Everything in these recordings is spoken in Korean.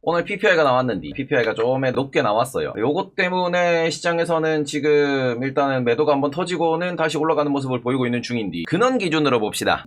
오늘 PPI가 나왔는데 PPI가 좀 높게 나왔어요. 요것 때문에 시장에서는 지금 일단은 매도가 한번 터지고는 다시 올라가는 모습을 보이고 있는 중인데, 근원 기준으로 봅시다.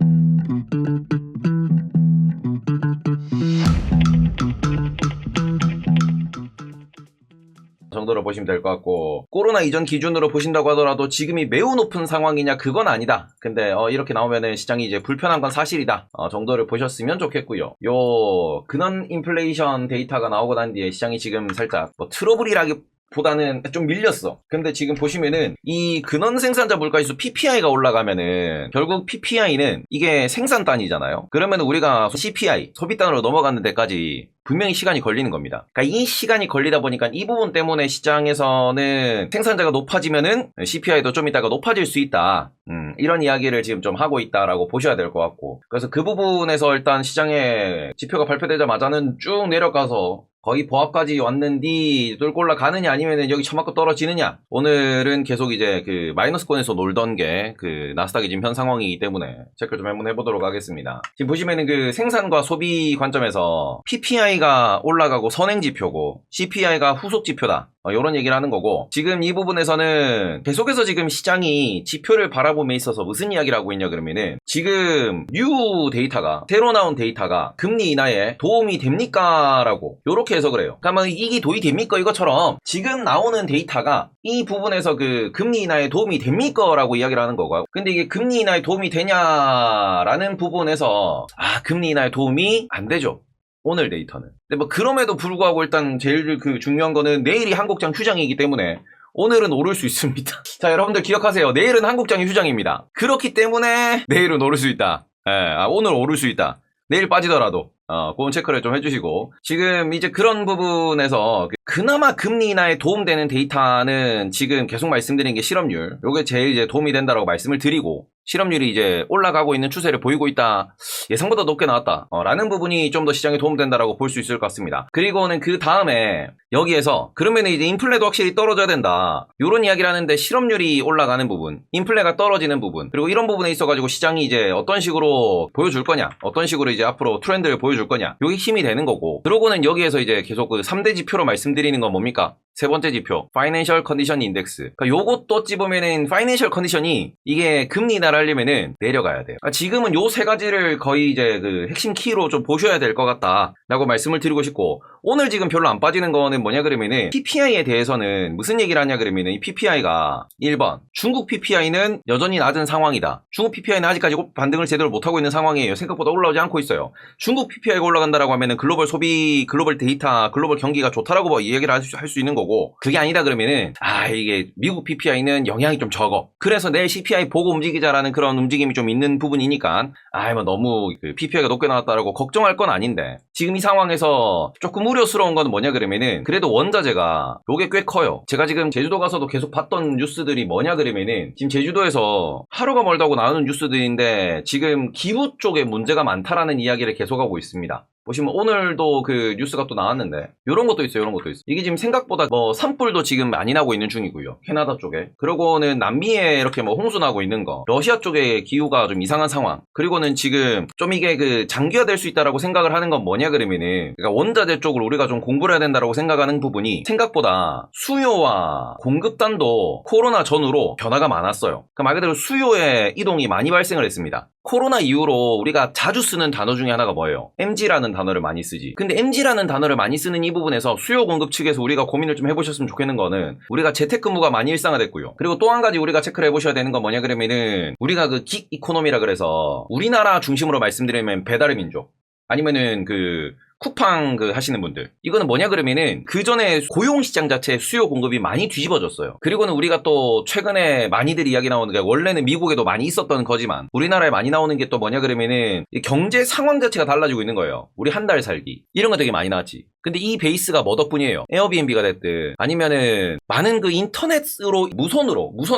정도로 보시면 될 것 같고, 코로나 이전 기준으로 보신다고 하더라도 지금이 매우 높은 상황이냐, 그건 아니다. 근데 이렇게 나오면은 시장이 이제 불편한 건 사실이다 정도를 보셨으면 좋겠고요. 요 근원 인플레이션 데이터가 나오고 난 뒤에 시장이 지금 살짝 트러블이라기 보다는 좀 밀렸어. 근데 지금 보시면은 이 근원 생산자 물가지수 PPI가 올라가면은 결국 PPI는 이게 생산 단위잖아요. 그러면 우리가 CPI 소비 단으로 넘어가는 데까지 분명히 시간이 걸리는 겁니다. 그러니까 이 시간이 걸리다 보니까 이 부분 때문에 시장에서는 생산자가 높아지면은 CPI도 좀 이따가 높아질 수 있다. 이런 이야기를 지금 좀 하고 있다라고 보셔야 될 것 같고, 그래서 그 부분에서 일단 시장의 지표가 발표되자마자는 쭉 내려가서 거의 보합까지 왔는데 뚫고 올라가느냐 아니면은 여기 처맞고 떨어지느냐. 오늘은 계속 이제 그 마이너스권에서 놀던 게 그 나스닥이 지금 현 상황이기 때문에 체크 좀 한번 해보도록 하겠습니다. 지금 보시면은 그 생산과 소비 관점에서 PPI가 올라가고 선행지표고 CPI가 후속지표다. 이런 얘기를 하는 거고, 지금 이 부분에서는 계속해서 지금 시장이 지표를 바라봄에 있어서 무슨 이야기를 하고 있냐 그러면은, 지금 뉴 데이터가, 새로 나온 데이터가 금리 인하에 도움이 됩니까? 라고 요렇게 해서 그래요. 그러면 이게 도움이 됩니까? 이것처럼 지금 나오는 데이터가 이 부분에서 그 금리 인하에 도움이 됩니까? 라고 이야기를 하는 거고요. 근데 이게 금리 인하에 도움이 되냐라는 부분에서 금리 인하에 도움이 안 되죠, 오늘 데이터는. 근데 뭐 그럼에도 불구하고 일단 제일 그 중요한 거는 내일이 한국장 휴장이기 때문에 오늘은 오를 수 있습니다. 자, 여러분들 기억하세요. 내일은 한국장이 휴장입니다. 그렇기 때문에 내일은 오를 수 있다. 오늘 오를 수 있다. 내일 빠지더라도 그건 체크를 좀 해주시고, 지금 이제 그런 부분에서 그나마 금리 인하에 도움되는 데이터는 지금 계속 말씀드린 게 실업률, 요게 제일 이제 도움이 된다라고 말씀을 드리고, 실업률이 이제 올라가고 있는 추세를 보이고 있다, 예상보다 높게 나왔다 라는 부분이 좀 더 시장에 도움된다라고 볼 수 있을 것 같습니다. 그리고는 그 다음에 여기에서 그러면 이제 인플레도 확실히 떨어져야 된다, 요런 이야기를 하는데, 실업률이 올라가는 부분, 인플레가 떨어지는 부분, 그리고 이런 부분에 있어가지고 시장이 이제 어떤 식으로 보여줄 거냐, 어떤 식으로 이제 앞으로 트렌드를 보여줄 거냐, 요게 힘이 되는 거고, 그러고는 여기에서 이제 계속 그 3대 지표로 말씀드리는 건 뭡니까? 세 번째 지표, 파이낸셜 컨디션 인덱스. 그러니까 요것도 어찌 보면은 파이낸셜 컨디션이 이게 금리 인하를 하려면은 내려가야 돼요. 그러니까 지금은 요 세 가지를 거의 이제 그 핵심 키로 좀 보셔야 될 것 같다라고 말씀을 드리고 싶고, 오늘 지금 별로 안 빠지는 거는 뭐냐 그러면은, PPI에 대해서는 무슨 얘기를 하냐 그러면은, 이 PPI가 1번, 중국 PPI는 여전히 낮은 상황이다. 중국 PPI는 아직까지 반등을 제대로 못하고 있는 상황이에요. 생각보다 올라오지 않고 있어요. 중국 PPI가 올라간다라고 하면은 글로벌 소비, 글로벌 데이터, 글로벌 경기가 좋다라고 뭐 이야기를 할 수 있는 거고, 그게 아니다 그러면은 이게 미국 PPI는 영향이 좀 적어. 그래서 내일 CPI 보고 움직이자라는 그런 움직임이 좀 있는 부분이니까 뭐 너무 그 PPI가 높게 나왔다라고 걱정할 건 아닌데, 지금 이 상황에서 조금 우려스러운 건 뭐냐 그러면은, 그래도 원자재가 요게 꽤 커요. 제가 지금 제주도 가서도 계속 봤던 뉴스들이 뭐냐 그러면은, 지금 제주도에서 하루가 멀다고 나오는 뉴스들인데 지금 기후 쪽에 문제가 많다라는 이야기를 계속하고 있습니다. 보시면 오늘도 그 뉴스가 또 나왔는데, 요런 것도 있어요. 요런 것도 있어요. 이게 지금 생각보다 산불도 지금 많이 나고 있는 중이고요, 캐나다 쪽에. 그리고는 남미에 이렇게 홍수 나고 있는 거, 러시아 쪽에 기후가 좀 이상한 상황. 그리고는 지금 좀 이게 그 장기화될 수 있다라고 생각을 하는 건 뭐냐 그러면은, 그러니까 원자재 쪽을 우리가 좀 공부를 해야 된다라고 생각하는 부분이, 생각보다 수요와 공급단도 코로나 전후로 변화가 많았어요. 그러니까 말 그대로 수요의 이동이 많이 발생을 했습니다. 코로나 이후로 우리가 자주 쓰는 단어 중에 하나가 뭐예요? MG라는 단어를 많이 쓰지. 근데 MG라는 단어를 많이 쓰는 이 부분에서 수요 공급 측에서 우리가 고민을 좀 해보셨으면 좋겠는 거는, 우리가 재택근무가 많이 일상화됐고요. 그리고 또 한 가지 우리가 체크를 해보셔야 되는 건 뭐냐 그러면은, 우리가 그 긱 이코노미라 그래서 우리나라 중심으로 말씀드리면 배달의 민족, 아니면은 그 쿠팡 하시는 분들, 이거는 뭐냐 그러면은 그 전에 고용시장 자체 수요 공급이 많이 뒤집어졌어요. 그리고는 우리가 또 최근에 많이들 이야기 나오는 게, 원래는 미국에도 많이 있었던 거지만 우리나라에 많이 나오는 게 또 뭐냐 그러면은, 경제 상황 자체가 달라지고 있는 거예요. 우리 한 달 살기 이런 거 되게 많이 나왔지. 근데 이 베이스가 뭐 덕분이에요? 에어비앤비가 됐든 아니면은 많은 그 인터넷으로 무선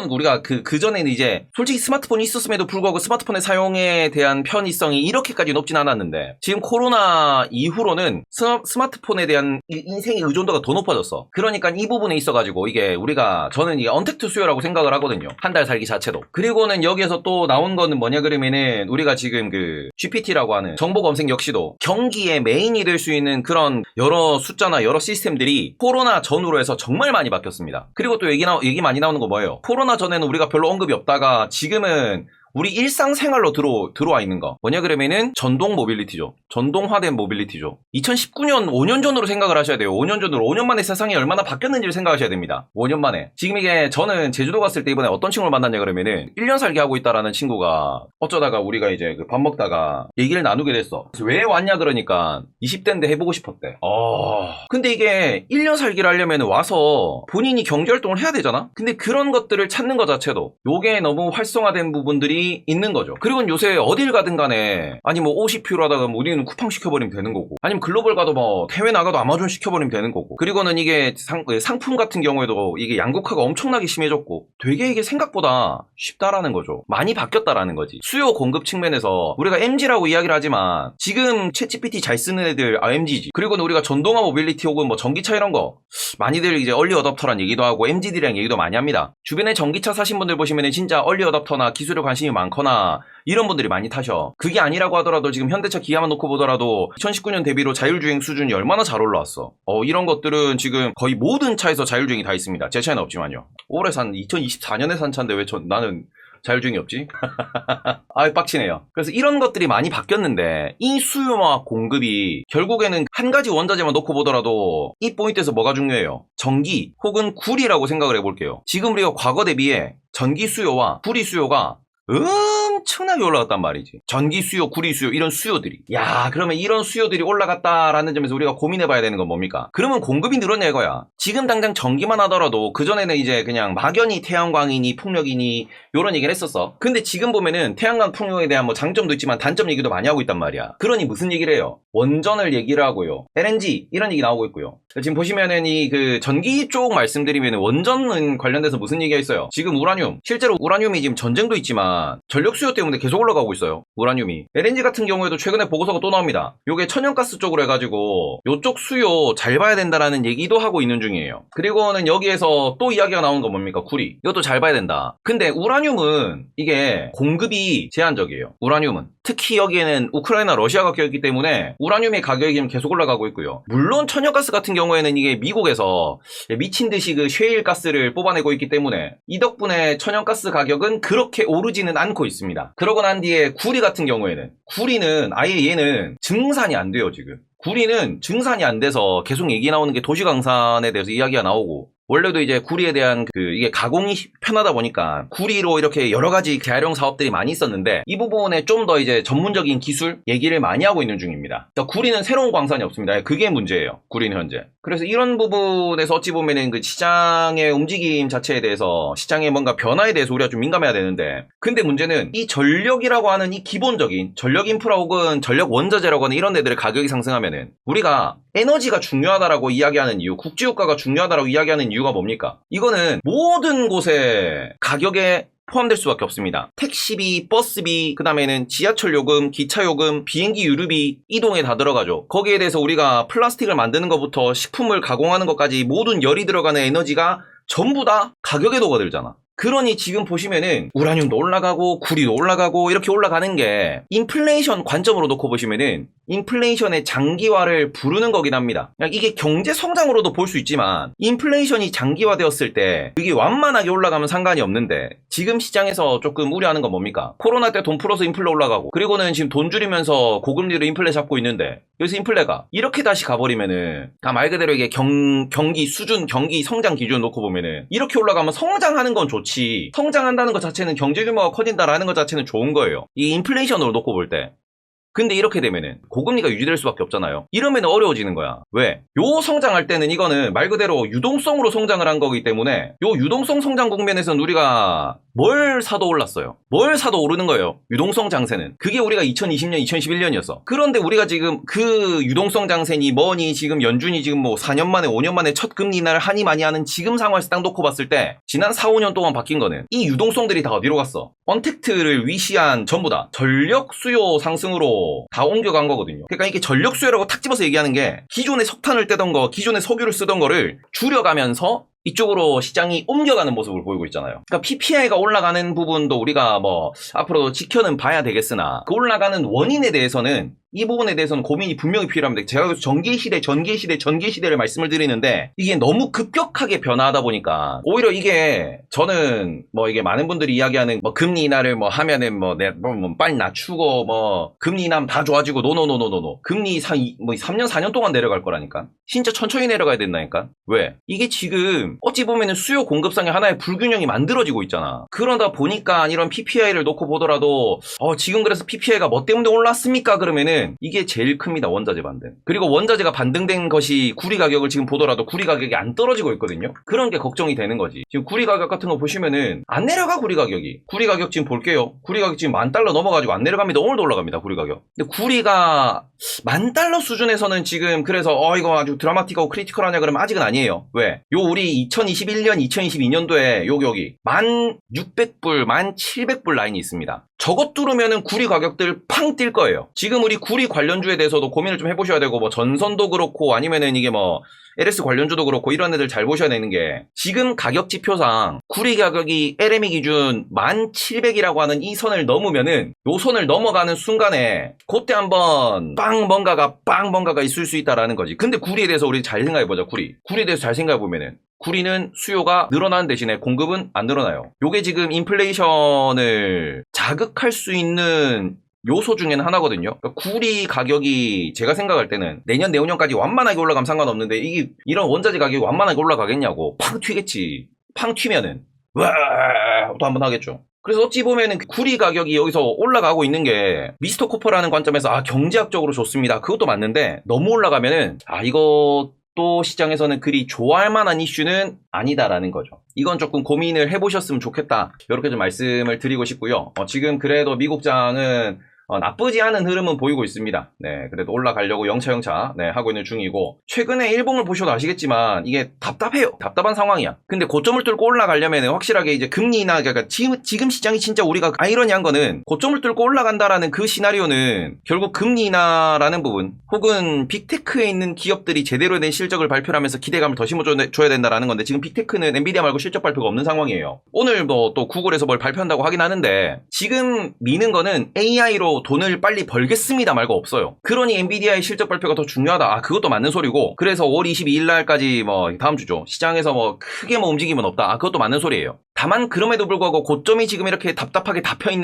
우리가 그 전에는 이제 솔직히 스마트폰이 있었음에도 불구하고 스마트폰의 사용에 대한 편의성이 이렇게까지 높진 않았는데, 지금 코로나 이후로는 스마트폰에 대한 인생의 의존도가 더 높아졌어. 그러니까 이 부분에 있어가지고 이게 저는 이게 언택트 수요라고 생각을 하거든요, 한 달 살기 자체도. 그리고는 여기에서 또 나온 거는 뭐냐 그러면은, 우리가 지금 그 GPT라고 하는 정보 검색 역시도 경기의 메인이 될 수 있는 그런 여러 여러 숫자나 여러 시스템들이 코로나 전후로 해서 정말 많이 바뀌었습니다. 그리고 또 얘기 많이 나오는 거 뭐예요? 코로나 전에는 우리가 별로 언급이 없다가 지금은 우리 일상생활로 들어와 있는 거. 뭐냐 그러면은 전동 모빌리티죠. 전동화된 모빌리티죠. 2019년 5년 전으로 생각을 하셔야 돼요. 5년 전으로 5년 만에 세상이 얼마나 바뀌었는지를 생각하셔야 됩니다. 5년 만에. 지금 이게 저는 제주도 갔을 때 이번에 어떤 친구를 만났냐 그러면은 1년 살기 하고 있다라는 친구가 어쩌다가 우리가 이제 그 밥 먹다가 얘기를 나누게 됐어. 그래서 왜 왔냐 그러니까 20대인데 해보고 싶었대. 근데 이게 1년 살기를 하려면 와서 본인이 경제활동을 해야 되잖아? 근데 그런 것들을 찾는 것 자체도 요게 너무 활성화된 부분들이 있는 거죠. 그리고 요새 어딜 가든 간에 아니 뭐 옷이 필요하다가 뭐 우리는 쿠팡 시켜버리면 되는 거고 아니면 글로벌 가도 뭐 해외 나가도 아마존 시켜버리면 되는 거고 그리고는 이게 상품 같은 경우에도 이게 양극화가 엄청나게 심해졌고 되게 이게 생각보다 쉽다라는 거죠. 많이 바뀌었다라는 거지. 수요 공급 측면에서 우리가 MG라고 이야기를 하지만 지금 챗GPT 잘 쓰는 애들 MG지. 그리고는 우리가 전동화 모빌리티 혹은 뭐 전기차 이런 거 많이들 이제 얼리 어답터란 얘기도 하고 MG들이랑 얘기도 많이 합니다. 주변에 전기차 사신 분들 보시면은 진짜 얼리 어답터나 기술에 관심이 많거나 이런 분들이 많이 타셔. 그게 아니라고 하더라도 지금 현대차 기아만 놓고 보더라도 2019년 대비로 자율주행 수준이 얼마나 잘 올라왔어. 이런 것들은 지금 거의 모든 차에서 자율주행이 다 있습니다. 제 차는 없지만요. 올해 2024년에 산 차인데 왜 나는 자율주행이 없지? 아이 빡치네요. 그래서 이런 것들이 많이 바뀌었는데 이 수요와 공급이 결국에는 한 가지 원자재만 놓고 보더라도 이 포인트에서 뭐가 중요해요? 전기 혹은 구리라고 생각을 해볼게요. 지금 우리가 과거 대비에 전기 수요와 구리 수요가 엄청나게 올라갔단 말이지. 전기 수요, 구리 수요 이런 수요들이. 야, 그러면 이런 수요들이 올라갔다라는 점에서 우리가 고민해봐야 되는 건 뭡니까? 그러면 공급이 늘었냐 이거야. 지금 당장 전기만 하더라도 그전에는 이제 그냥 막연히 태양광이니 풍력이니 요런 얘기를 했었어. 근데 지금 보면은 태양광 풍력에 대한 뭐 장점도 있지만 단점 얘기도 많이 하고 있단 말이야. 그러니 무슨 얘기를 해요? 원전을 얘기를 하고요. LNG 이런 얘기 나오고 있고요. 지금 보시면은 이 그 전기 쪽 말씀드리면 원전 관련돼서 무슨 얘기가 있어요? 지금 우라늄. 실제로 우라늄이 지금 전쟁도 있지만 전력 수요 때문에 계속 올라가고 있어요. 우라늄이. LNG 같은 경우에도 최근에 보고서가 또 나옵니다. 요게 천연가스 쪽으로 해가지고 요쪽 수요 잘 봐야 된다라는 얘기도 하고 있는 중이에요. 그리고는 여기에서 또 이야기가 나오는 건 뭡니까? 구리. 이것도 잘 봐야 된다. 근데 우라늄은 이게 공급이 제한적이에요. 우라늄은. 특히 여기에는 우크라이나 러시아가 껴있기 때문에 우라늄의 가격이 지금 계속 올라가고 있고요. 물론 천연가스 같은 경우에는 이게 미국에서 미친 듯이 그 셰일 가스를 뽑아내고 있기 때문에 이 덕분에 천연가스 가격은 그렇게 오르지는 않고 있습니다. 그러고 난 뒤에 구리 같은 경우에는 구리는 아예 얘는 증산이 안 돼요 지금. 구리는 증산이 안 돼서 계속 얘기 나오는 게 도시강산에 대해서 이야기가 나오고 원래도 이제 구리에 대한 이게 가공이 편하다 보니까 구리로 이렇게 여러 가지 재활용 사업들이 많이 있었는데 이 부분에 좀 더 이제 전문적인 기술 얘기를 많이 하고 있는 중입니다. 그러니까 구리는 새로운 광산이 없습니다. 그게 문제예요. 구리는 현재. 그래서 이런 부분에서 어찌 보면은 그 시장의 움직임 자체에 대해서 시장의 뭔가 변화에 대해서 우리가 좀 민감해야 되는데 근데 문제는 이 전력이라고 하는 이 기본적인 전력 인프라 혹은 전력 원자재라고 하는 이런 데들의 가격이 상승하면은 우리가 에너지가 중요하다라고 이야기하는 이유, 국제유가가 중요하다라고 이야기하는 이유가 뭡니까? 이거는 모든 곳에 가격에 포함될 수밖에 없습니다. 택시비, 버스비, 그 다음에는 지하철 요금, 기차 요금, 비행기 유류비, 이동에 다 들어가죠. 거기에 대해서 우리가 플라스틱을 만드는 것부터 식품을 가공하는 것까지 모든 열이 들어가는 에너지가 전부 다 가격에 녹아들잖아. 그러니 지금 보시면은 우라늄도 올라가고 구리도 올라가고 이렇게 올라가는 게 인플레이션 관점으로 놓고 보시면은 인플레이션의 장기화를 부르는 거긴 합니다. 이게 경제 성장으로도 볼 수 있지만 인플레이션이 장기화되었을 때 그게 완만하게 올라가면 상관이 없는데 지금 시장에서 조금 우려하는 건 뭡니까? 코로나 때 돈 풀어서 인플레 올라가고 그리고는 지금 돈 줄이면서 고금리로 인플레 잡고 있는데 여기서 인플레가 이렇게 다시 가버리면은 말 그대로 이게 경기 수준, 경기 성장 기준 놓고 보면은 이렇게 올라가면 성장하는 건 좋지 성장한다는 것 자체는 경제 규모가 커진다라는 것 자체는 좋은 거예요. 이 인플레이션으로 놓고 볼 때. 근데 이렇게 되면은 고금리가 유지될 수밖에 없잖아요. 이러면 어려워지는 거야. 왜? 요 성장할 때는 이거는 말 그대로 유동성으로 성장을 한 거기 때문에 요 유동성 성장 국면에서는 우리가 뭘 사도 올랐어요. 뭘 사도 오르는 거예요. 유동성 장세는. 그게 우리가 2020년, 2021년이었어. 그런데 우리가 지금 그 유동성 장세니 뭐니 지금 연준이 지금 뭐 4년 만에 5년 만에 첫 금리 인하를 하니 많이 하는 지금 상황에서 딱 놓고 봤을 때 지난 4, 5년 동안 바뀐 거는 이 유동성들이 다 어디로 갔어? 언택트를 위시한 전부 다 전력 수요 상승으로 다 옮겨간 거거든요. 그러니까 이게 전력 수요라고 탁 집어서 얘기하는 게 기존에 석탄을 떼던 거, 기존에 석유를 쓰던 거를 줄여가면서 이쪽으로 시장이 옮겨가는 모습을 보이고 있잖아요. 그러니까 PPI가 올라가는 부분도 우리가 뭐 앞으로 지켜는 봐야 되겠으나 그 올라가는 원인에 대해서는 이 부분에 대해서는 고민이 분명히 필요합니다. 제가 여기서 전기시대를 말씀을 드리는데 이게 너무 급격하게 변화하다 보니까 오히려 이게 저는 뭐 이게 많은 분들이 이야기하는 뭐 금리 인하를 뭐 하면은 뭐 빨리 낮추고 뭐 금리 인하면 다 좋아지고 노노노노노노 금리 뭐 3년 4년 동안 내려갈 거라니까. 진짜 천천히 내려가야 된다니까. 왜? 이게 지금 어찌 보면은 수요 공급상의 하나의 불균형이 만들어지고 있잖아. 그러다 보니까 이런 PPI를 놓고 보더라도 지금 그래서 PPI가 뭐 때문에 올랐습니까? 그러면은 이게 제일 큽니다. 원자재 반등. 그리고 원자재가 반등된 것이 구리 가격을 지금 보더라도 구리 가격이 안 떨어지고 있거든요. 그런 게 걱정이 되는 거지. 지금 구리 가격 같은 거 보시면은 안 내려가. 구리 가격이. 구리 가격 지금 볼게요. 구리 가격 지금 $10,000 넘어가지고 안 내려갑니다. 오늘도 올라갑니다. 구리 가격. 근데 구리가 $10,000 수준에서는 지금 그래서 이거 아주 드라마틱하고 크리티컬하냐 그러면 아직은 아니에요. 왜? 요 우리 2021년 2022년도에 여기 1,600불 1,700불 라인이 있습니다. 저것 뚫으면은 구리 가격들 팡 뛸 거예요. 지금 우리 구리 관련주에 대해서도 고민을 좀 해보셔야 되고, 뭐 전선도 그렇고 아니면은 이게 뭐 LS 관련주도 그렇고 이런 애들 잘 보셔야 되는 게, 지금 가격 지표상 구리 가격이 LME 기준 1,700이라고 하는 이 선을 넘으면은, 요 선을 넘어가는 순간에 그때 한번 뭔가가 있을 수 있다라는 거지. 근데 구리에 대해서 우리 잘 생각해보자. 구리에 대해서 잘 생각해보면은 구리는 수요가 늘어나는 대신에 공급은 안 늘어나요. 요게 지금 인플레이션을 자극할 수 있는 요소 중에는 하나거든요. 그러니까 구리 가격이 제가 생각할 때는 내년 내후년까지 완만하게 올라가면 상관없는데, 이런 원자재 가격이 완만하게 올라가겠냐고. 팡 튀겠지. 팡 튀면은 또 한번 하겠죠. 그래서 어찌 보면은 구리 가격이 여기서 올라가고 있는 게 미스터 코퍼라는 관점에서 경제학적으로 좋습니다. 그것도 맞는데, 너무 올라가면은 이거 또 시장에서는 그리 좋아할 만한 이슈는 아니다라는 거죠. 이건 조금 고민을 해보셨으면 좋겠다. 이렇게 좀 말씀을 드리고 싶고요. 지금 그래도 미국장은 나쁘지 않은 흐름은 보이고 있습니다. 네, 그래도 올라가려고 영차 하고 있는 중이고, 최근에 일봉을 보셔도 아시겠지만 이게 답답해요. 답답한 상황이야. 근데 고점을 뚫고 올라가려면 확실하게 이제 금리 인하, 그러니까 지금 시장이 진짜 우리가 아이러니한 거는, 고점을 뚫고 올라간다라는 그 시나리오는 결국 금리 인하라는 부분, 혹은 빅테크에 있는 기업들이 제대로 된 실적을 발표하면서 기대감을 더 심어줘야 된다라는 건데, 지금 빅테크는 엔비디아 말고 실적 발표가 없는 상황이에요. 오늘 뭐 또 구글에서 뭘 발표한다고 하긴 하는데, 지금 미는 거는 AI로 돈을 빨리 벌겠습니다 말고 없어요. 그러니 엔비디아의 실적 발표가 더 중요하다. 그것도 맞는 소리고, 그래서 5월 22일 날까지 뭐 다음 주죠. 시장에서 뭐 크게 뭐 움직임은 없다. 그것도 맞는 소리예요. 다만 그럼에도 불구하고 고점이 지금 이렇게 답답하게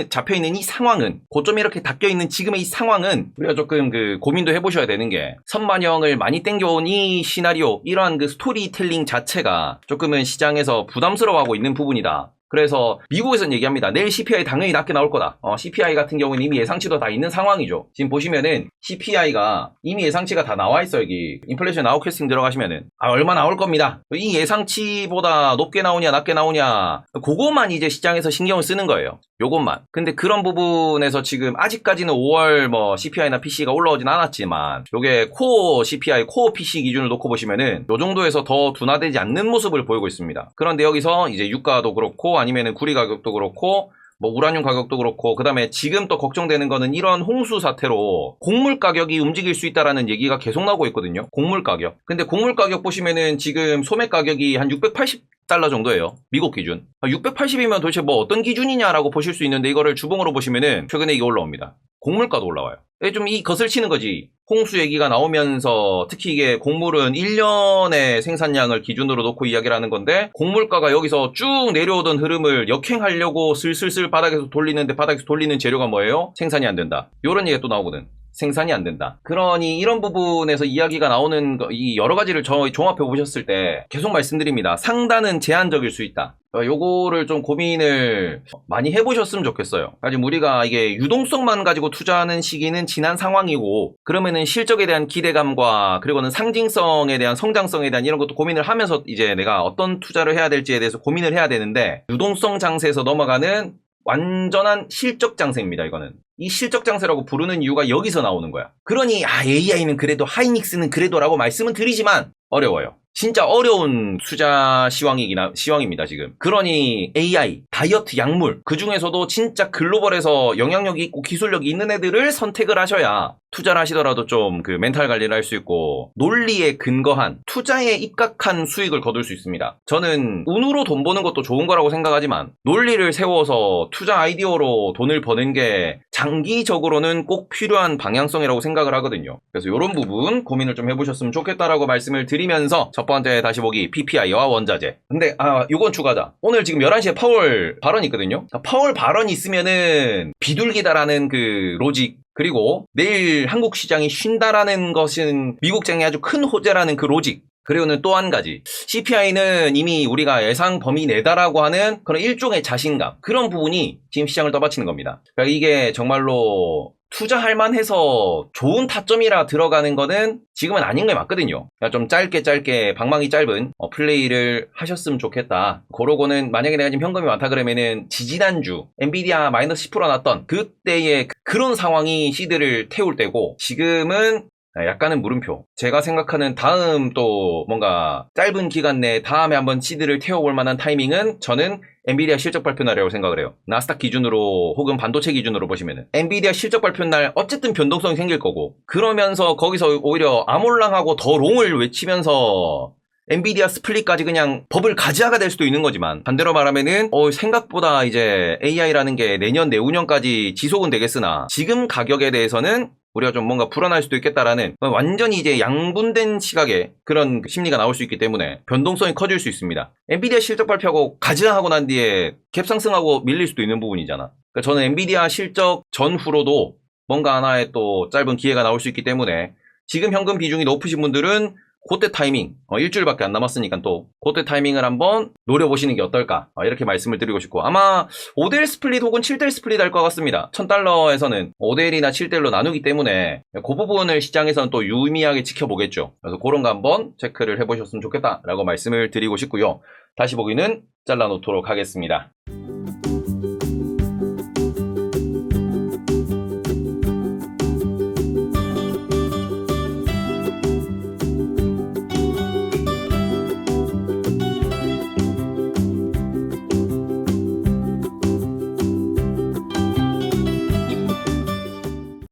잡혀있는 이 상황은, 고점이 이렇게 닫혀있는 지금의 이 상황은 우리가 조금 고민도 해보셔야 되는 게, 선반영을 많이 땡겨온 이 시나리오, 이러한 스토리텔링 자체가 조금은 시장에서 부담스러워하고 있는 부분이다. 그래서 미국에서는 얘기합니다. 내일 CPI 당연히 낮게 나올 거다. CPI 같은 경우는 이미 예상치도 다 있는 상황이죠. 지금 보시면은 CPI가 이미 예상치가 다 나와 있어요. 여기 인플레이션 아웃캐스팅 들어가시면은 얼마 나올 겁니다. 이 예상치보다 높게 나오냐 낮게 나오냐, 그것만 이제 시장에서 신경을 쓰는 거예요. 요것만. 근데 그런 부분에서 지금 아직까지는 5월 뭐 CPI나 PC가 올라오진 않았지만, 요게 코어 CPI, 코어 PC 기준을 놓고 보시면은 요 정도에서 더 둔화되지 않는 모습을 보이고 있습니다. 그런데 여기서 이제 유가도 그렇고 아니면은 구리 가격도 그렇고 뭐 우라늄 가격도 그렇고, 그 다음에 지금 또 걱정되는 거는 이런 홍수 사태로 곡물 가격이 움직일 수 있다라는 얘기가 계속 나오고 있거든요. 곡물 가격. 근데 곡물 가격 보시면은 지금 소매 가격이 한 $680 정도예요. 미국 기준. 680이면 도대체 뭐 어떤 기준이냐라고 보실 수 있는데, 이거를 주봉으로 보시면은 최근에 이게 올라옵니다. 곡물가도 올라와요. 좀 이 것을 치는 거지. 홍수 얘기가 나오면서, 특히 이게 곡물은 1년의 생산량을 기준으로 놓고 이야기를 하는 건데, 곡물가가 여기서 쭉 내려오던 흐름을 역행하려고 슬슬슬 바닥에서 돌리는 재료가 뭐예요? 생산이 안 된다. 요런 얘기가 또 나오거든. 생산이 안 된다. 그러니 이런 부분에서 이야기가 나오는 이 여러 가지를 종합해 보셨을 때 계속 말씀드립니다. 상단은 제한적일 수 있다. 요거를 좀 고민을 많이 해보셨으면 좋겠어요. 아직 우리가 이게 유동성만 가지고 투자하는 시기는 지난 상황이고, 그러면은 실적에 대한 기대감과 그리고는 상징성에 대한 성장성에 대한 이런 것도 고민을 하면서 이제 내가 어떤 투자를 해야 될지에 대해서 고민을 해야 되는데, 유동성 장세에서 넘어가는 완전한 실적 장세입니다. 이거는 이 실적 장세라고 부르는 이유가 여기서 나오는 거야. 그러니 AI는 그래도, 하이닉스는 그래도라고 말씀은 드리지만 어려워요. 진짜 어려운 투자 시황입니다 지금. 그러니 AI, 다이어트, 약물, 그 중에서도 진짜 글로벌에서 영향력이 있고 기술력이 있는 애들을 선택을 하셔야 투자를 하시더라도 좀 그 멘탈 관리를 할 수 있고 논리에 근거한 투자에 입각한 수익을 거둘 수 있습니다. 저는 운으로 돈 버는 것도 좋은 거라고 생각하지만 논리를 세워서 투자 아이디어로 돈을 버는 게 장기적으로는 꼭 필요한 방향성이라고 생각을 하거든요. 그래서 이런 부분 고민을 좀 해보셨으면 좋겠다라고 말씀을 드리면서 첫 번째 다시 보기 PPI와 원자재. 근데 요건 추가자. 오늘 지금 11시에 파월 발언이 있거든요. 파월 발언이 있으면은 비둘기다라는 그 로직, 그리고 내일 한국 시장이 쉰다라는 것은 미국장이 아주 큰 호재라는 그 로직, 그리고는 또 한 가지, CPI는 이미 우리가 예상 범위 내다라고 하는 그런 일종의 자신감, 그런 부분이 지금 시장을 떠받치는 겁니다. 그러니까 이게 정말로 투자할 만해서 좋은 타점이라 들어가는 거는 지금은 아닌 게 맞거든요. 그러니까 좀 짧게 방망이 짧은 플레이를 하셨으면 좋겠다. 그러고는 만약에 내가 지금 현금이 많다 그러면은 지지난주 엔비디아 마이너스 10% 났던 그때의 그런 상황이 시드를 태울 때고, 지금은 약간은 물음표. 제가 생각하는 다음 또 뭔가 짧은 기간 내에 다음에 한번 시드를 태워볼 만한 타이밍은 저는 엔비디아 실적 발표 날이라고 생각을 해요. 나스닥 기준으로 혹은 반도체 기준으로 보시면은 엔비디아 실적 발표 날 어쨌든 변동성이 생길 거고, 그러면서 거기서 오히려 아몰랑하고 더 롱을 외치면서 엔비디아 스플릿까지 그냥 버블 가지아가 될 수도 있는 거지만, 반대로 말하면은 생각보다 이제 AI라는 게 내년 내후년까지 지속은 되겠으나 지금 가격에 대해서는 우리가 좀 뭔가 불안할 수도 있겠다라는 완전히 이제 양분된 시각의 그런 심리가 나올 수 있기 때문에 변동성이 커질 수 있습니다. 엔비디아 실적 발표하고 가지하고 난 뒤에 갭상승하고 밀릴 수도 있는 부분이잖아. 그러니까 저는 엔비디아 실적 전후로도 뭔가 하나의 또 짧은 기회가 나올 수 있기 때문에 지금 현금 비중이 높으신 분들은 그때 타이밍, 일주일밖에 안 남았으니까 또 그때 타이밍을 한번 노려보시는 게 어떨까, 이렇게 말씀을 드리고 싶고, 아마 5대1 스플릿 혹은 7대1 스플릿 할 것 같습니다. $1000에서는 5대1이나 7대1로 나누기 때문에 그 부분을 시장에서는 또 유의미하게 지켜보겠죠. 그래서 그런 거 한번 체크를 해보셨으면 좋겠다라고 말씀을 드리고 싶고요. 다시 보기는 잘라놓도록 하겠습니다.